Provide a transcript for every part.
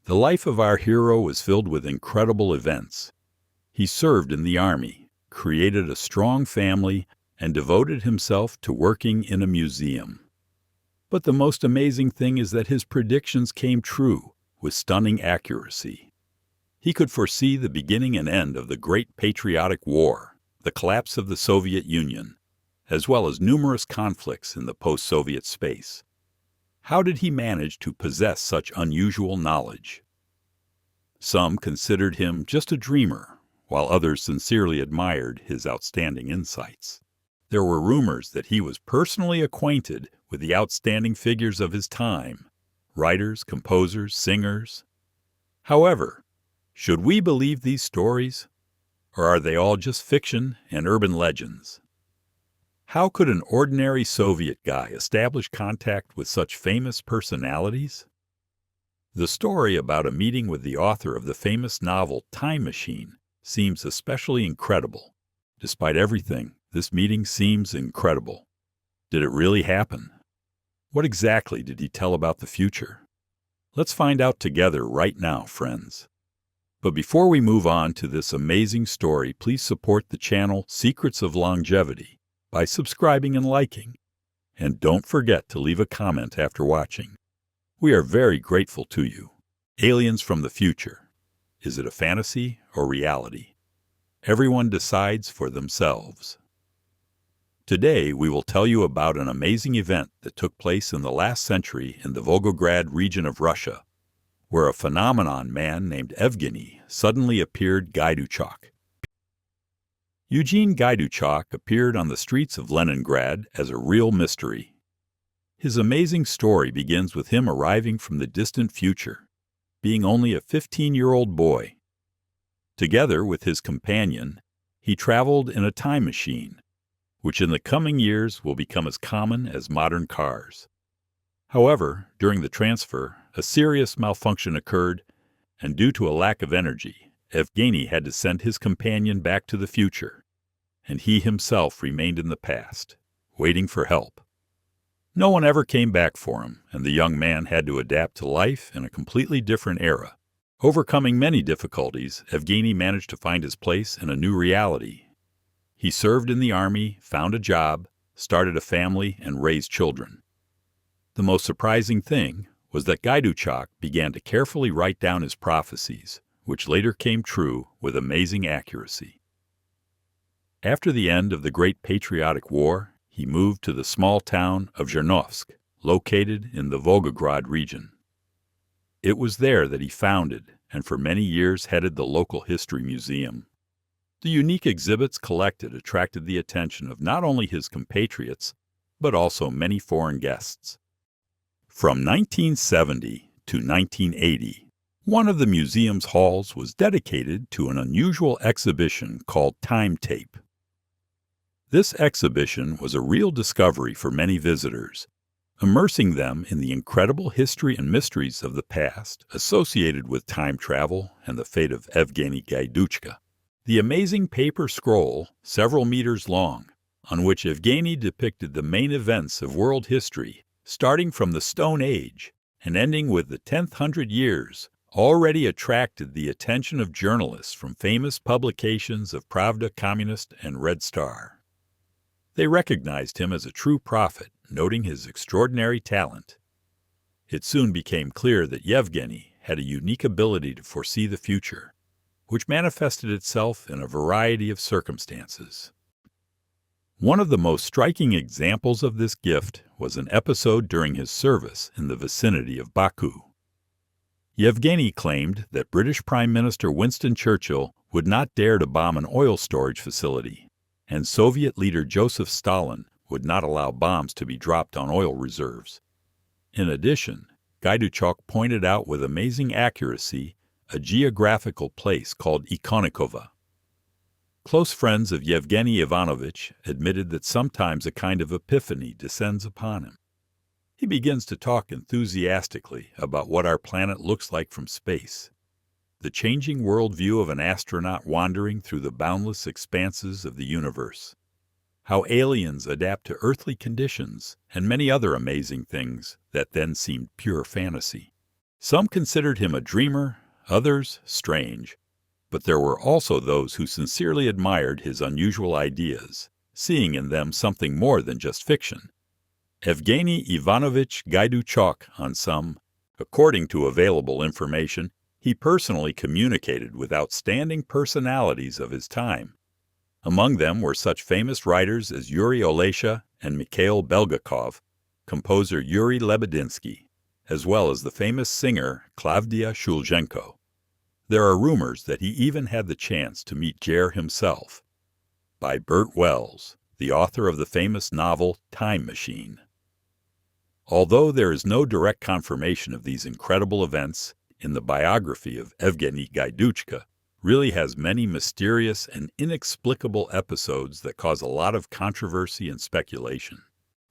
The life of our hero was filled with incredible events. He served in the army, created a strong family, and devoted himself to working in a museum. But the most amazing thing is that his predictions came true with stunning accuracy. He could foresee the beginning and end of the Great Patriotic War, the collapse of the Soviet Union, as well as numerous conflicts in the post-Soviet space. How did he manage to possess such unusual knowledge? Some considered him just a dreamer, while others sincerely admired his outstanding insights. There were rumors that he was personally acquainted with the outstanding figures of his time, writers, composers, singers. However, should we believe these stories, or are they all just fiction and urban legends? How could an ordinary Soviet guy establish contact with such famous personalities? The story about a meeting with the author of the famous novel Time Machine seems especially incredible. Despite everything, this meeting seems incredible. Did it really happen? What exactly did he tell about the future? Let's find out together right now, friends. But before we move on to this amazing story, please support the channel Secrets of Longevity by subscribing and liking. And don't forget to leave a comment after watching. We are very grateful to you. Aliens from the future. Is it a fantasy or reality? Everyone decides for themselves. Today, we will tell you about an amazing event that took place in the last century in the Volgograd region of Russia, where a phenomenon man named Evgeny suddenly appeared Gaiduchok. Eugene Gaiduchok appeared on the streets of Leningrad as a real mystery. His amazing story begins with him arriving from the distant future, being only a 15-year-old boy. Together with his companion, he traveled in a time machine, which in the coming years will become as common as modern cars. However, during the transfer, a serious malfunction occurred, and due to a lack of energy, Evgeny had to send his companion back to the future, and he himself remained in the past, waiting for help. No one ever came back for him, and the young man had to adapt to life in a completely different era. Overcoming many difficulties, Evgeny managed to find his place in a new reality. He served in the army, found a job, started a family, and raised children. The most surprising thing was that Gaiduchok began to carefully write down his prophecies, which later came true with amazing accuracy. After the end of the Great Patriotic War, he moved to the small town of Zhernovsk, located in the Volgograd region. It was there that he founded and for many years headed the local history museum. The unique exhibits collected attracted the attention of not only his compatriots, but also many foreign guests. From 1970 to 1980, one of the museum's halls was dedicated to an unusual exhibition called Time Tape. This exhibition was a real discovery for many visitors, immersing them in the incredible history and mysteries of the past associated with time travel and the fate of Evgeny Gaiduchka. The amazing paper scroll, several meters long, on which Evgeny depicted the main events of world history, starting from the Stone Age and ending with the 10th hundred years, already attracted the attention of journalists from famous publications of Pravda, Communist, and Red Star. They recognized him as a true prophet, noting his extraordinary talent. It soon became clear that Yevgeny had a unique ability to foresee the future, which manifested itself in a variety of circumstances. One of the most striking examples of this gift was an episode during his service in the vicinity of Baku. Yevgeny claimed that British Prime Minister Winston Churchill would not dare to bomb an oil storage facility, and Soviet leader Joseph Stalin would not allow bombs to be dropped on oil reserves. In addition, Gaiduchok pointed out with amazing accuracy a geographical place called Ikonikova. Close friends of Yevgeny Ivanovich admitted that sometimes a kind of epiphany descends upon him. He begins to talk enthusiastically about what our planet looks like from space, the changing worldview of an astronaut wandering through the boundless expanses of the universe, how aliens adapt to earthly conditions, and many other amazing things that then seemed pure fantasy. Some considered him a dreamer, others strange, but there were also those who sincerely admired his unusual ideas, seeing in them something more than just fiction. Evgeny Ivanovich Gaiduchok on some. According to available information, he personally communicated with outstanding personalities of his time. Among them were such famous writers as Yuri Olesha and Mikhail Belgakov, composer Yuri Lebedinsky, as well as the famous singer Klavdia Shulzhenko. There are rumors that he even had the chance to meet Ger himself. By Bert Wells, the author of the famous novel Time Machine. Although there is no direct confirmation of these incredible events, in the biography of Evgeny Gaiduchka really has many mysterious and inexplicable episodes that cause a lot of controversy and speculation.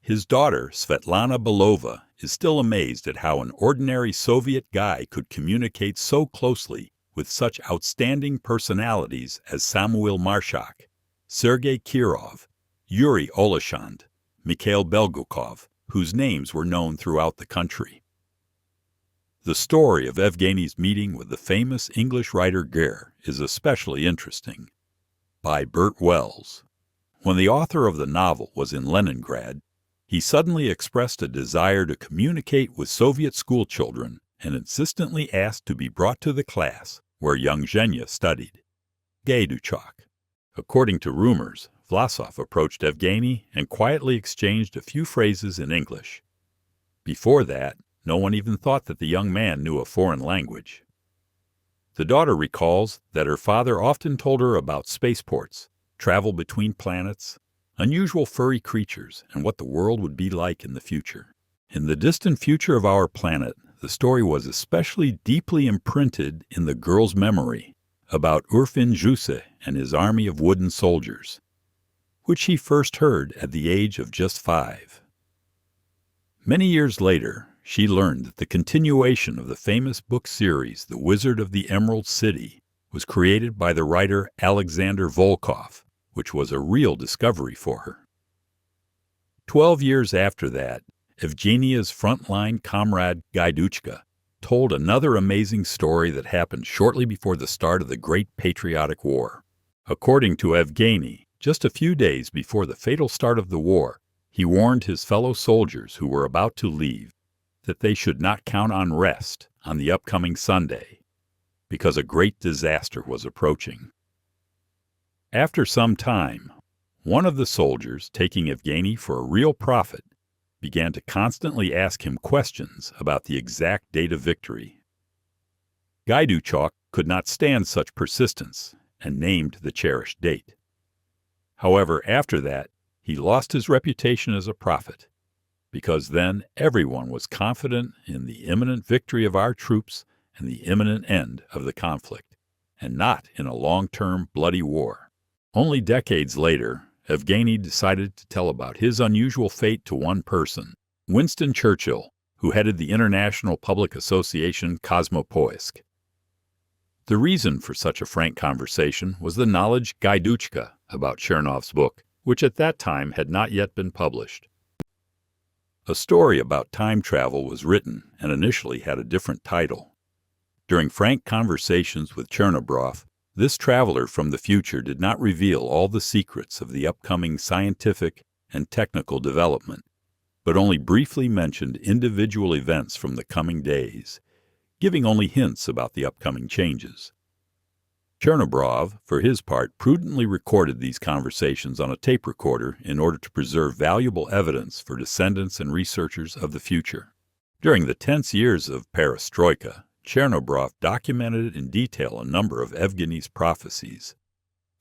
His daughter, Svetlana Belova, is still amazed at how an ordinary Soviet guy could communicate so closely with such outstanding personalities as Samuil Marshak, Sergei Kirov, Yuri Oleshand, Mikhail Belgakov, whose names were known throughout the country. The story of Evgeny's meeting with the famous English writer Ger is especially interesting. By Bert Wells. When the author of the novel was in Leningrad, he suddenly expressed a desire to communicate with Soviet schoolchildren and insistently asked to be brought to the class where young Zhenya studied. Gaiduchok. According to rumors, Vlasov approached Evgeny and quietly exchanged a few phrases in English. Before that, no one even thought that the young man knew a foreign language. The daughter recalls that her father often told her about spaceports, travel between planets, unusual furry creatures, and what the world would be like in the future. In the distant future of our planet, the story was especially deeply imprinted in the girl's memory about Urfin Juse and his army of wooden soldiers, which she first heard at the age of just 5. Many years later, she learned that the continuation of the famous book series The Wizard of the Emerald City was created by the writer Alexander Volkov, which was a real discovery for her. 12 years after that, Evgenia's frontline comrade Gaiduchka told another amazing story that happened shortly before the start of the Great Patriotic War. According to Evgeny, just a few days before the fatal start of the war, he warned his fellow soldiers who were about to leave that they should not count on rest on the upcoming Sunday, because a great disaster was approaching. After some time, one of the soldiers, taking Evgeny for a real prophet, began to constantly ask him questions about the exact date of victory. Gaiduchok could not stand such persistence and named the cherished date. However, after that, he lost his reputation as a prophet, because then everyone was confident in the imminent victory of our troops and the imminent end of the conflict, and not in a long-term bloody war. Only decades later, Evgeny decided to tell about his unusual fate to one person, Winston Churchill, who headed the international public association Kosmopoisk. The reason for such a frank conversation was the knowledge Gaiduchka about Chernov's book, which at that time had not yet been published. A story about time travel was written and initially had a different title. During frank conversations with Chernobrov, this traveler from the future did not reveal all the secrets of the upcoming scientific and technical development, but only briefly mentioned individual events from the coming days, giving only hints about the upcoming changes. Chernobrov, for his part, prudently recorded these conversations on a tape recorder in order to preserve valuable evidence for descendants and researchers of the future. During the tense years of perestroika, Chernobrov documented in detail a number of Evgeny's prophecies.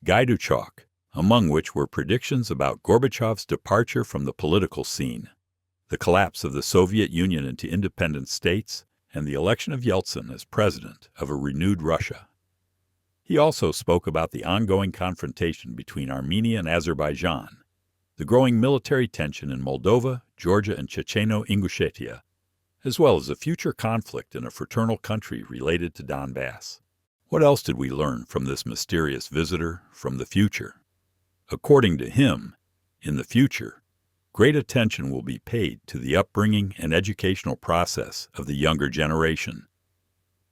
Gaiduchok, among which were predictions about Gorbachev's departure from the political scene, the collapse of the Soviet Union into independent states, and the election of Yeltsin as president of a renewed Russia. He also spoke about the ongoing confrontation between Armenia and Azerbaijan, the growing military tension in Moldova, Georgia, and Checheno-Ingushetia, as well as a future conflict in a fraternal country related to Donbass. What else did we learn from this mysterious visitor from the future? According to him, in the future, great attention will be paid to the upbringing and educational process of the younger generation,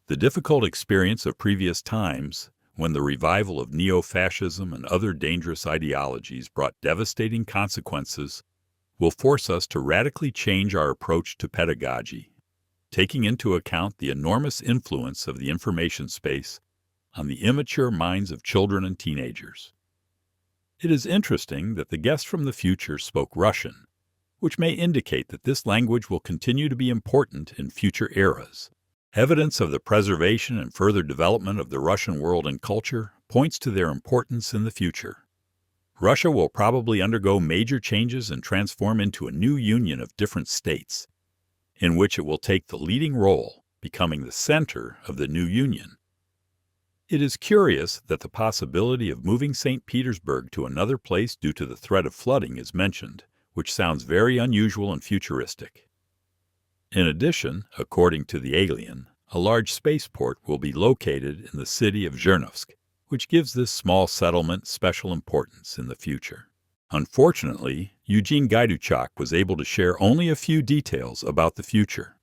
The difficult experience of previous times, when the revival of neo-fascism and other dangerous ideologies brought devastating consequences, will force us to radically change our approach to pedagogy, taking into account the enormous influence of the information space on the immature minds of children and teenagers. It is interesting that the guest from the future spoke Russian, which may indicate that this language will continue to be important in future eras. Evidence of the preservation and further development of the Russian world and culture points to their importance in the future. Russia will probably undergo major changes and transform into a new union of different states, in which it will take the leading role, becoming the center of the new union. It is curious that the possibility of moving St. Petersburg to another place due to the threat of flooding is mentioned, which sounds very unusual and futuristic. In addition, according to the alien, a large spaceport will be located in the city of Zhernovsk, which gives this small settlement special importance in the future. Unfortunately, Eugene Gaiduchak was able to share only a few details about the future.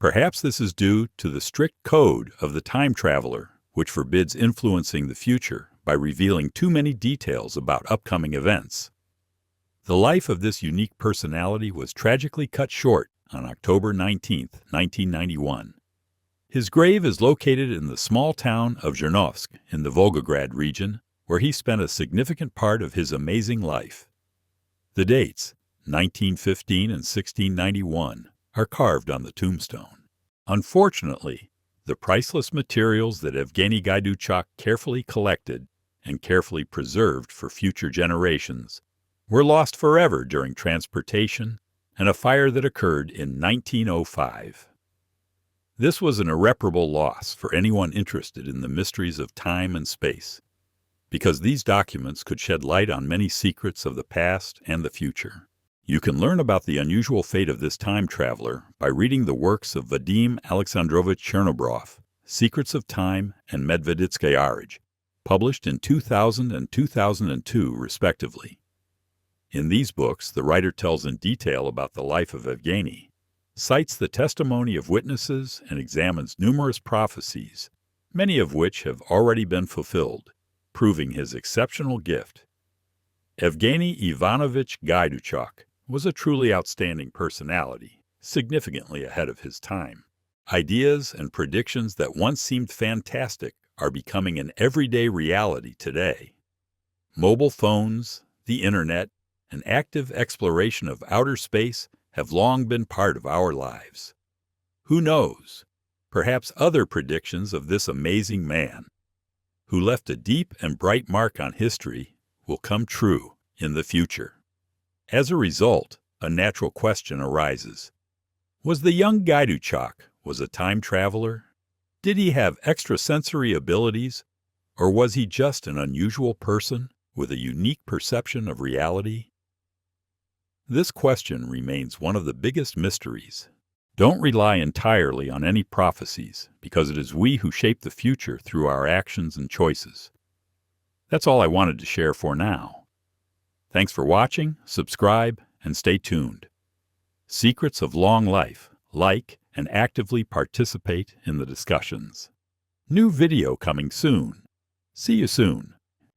Perhaps this is due to the strict code of the time traveler, which forbids influencing the future by revealing too many details about upcoming events. The life of this unique personality was tragically cut short on October 19, 1991. His grave is located in the small town of Zhernovsk in the Volgograd region, where he spent a significant part of his amazing life. The dates, 1915 and 1691, are carved on the tombstone. Unfortunately, the priceless materials that Evgeny Gaiduchak carefully collected and carefully preserved for future generations were lost forever during transportation and a fire that occurred in 1905. This was an irreparable loss for anyone interested in the mysteries of time and space, because these documents could shed light on many secrets of the past and the future. You can learn about the unusual fate of this time traveler by reading the works of Vadim Alexandrovich Chernobrov, Secrets of Time and Medveditskaya Arij, published in 2000 and 2002, respectively. In these books, the writer tells in detail about the life of Evgeny, cites the testimony of witnesses, and examines numerous prophecies, many of which have already been fulfilled, proving his exceptional gift. Evgeny Ivanovich Gaiduchak was a truly outstanding personality, significantly ahead of his time. Ideas and predictions that once seemed fantastic are becoming an everyday reality today. Mobile phones, the internet, and active exploration of outer space have long been part of our lives. Who knows? Perhaps other predictions of this amazing man, who left a deep and bright mark on history, will come true in the future. As a result, a natural question arises. Was the young Gaiduchak a time traveler? Did he have extrasensory abilities, or was he just an unusual person with a unique perception of reality? This question remains one of the biggest mysteries. Don't rely entirely on any prophecies, because it is we who shape the future through our actions and choices. That's all I wanted to share for now. Thanks for watching, subscribe, and stay tuned. Secrets of Long Life. Like and actively participate in the discussions. New video coming soon. See you soon.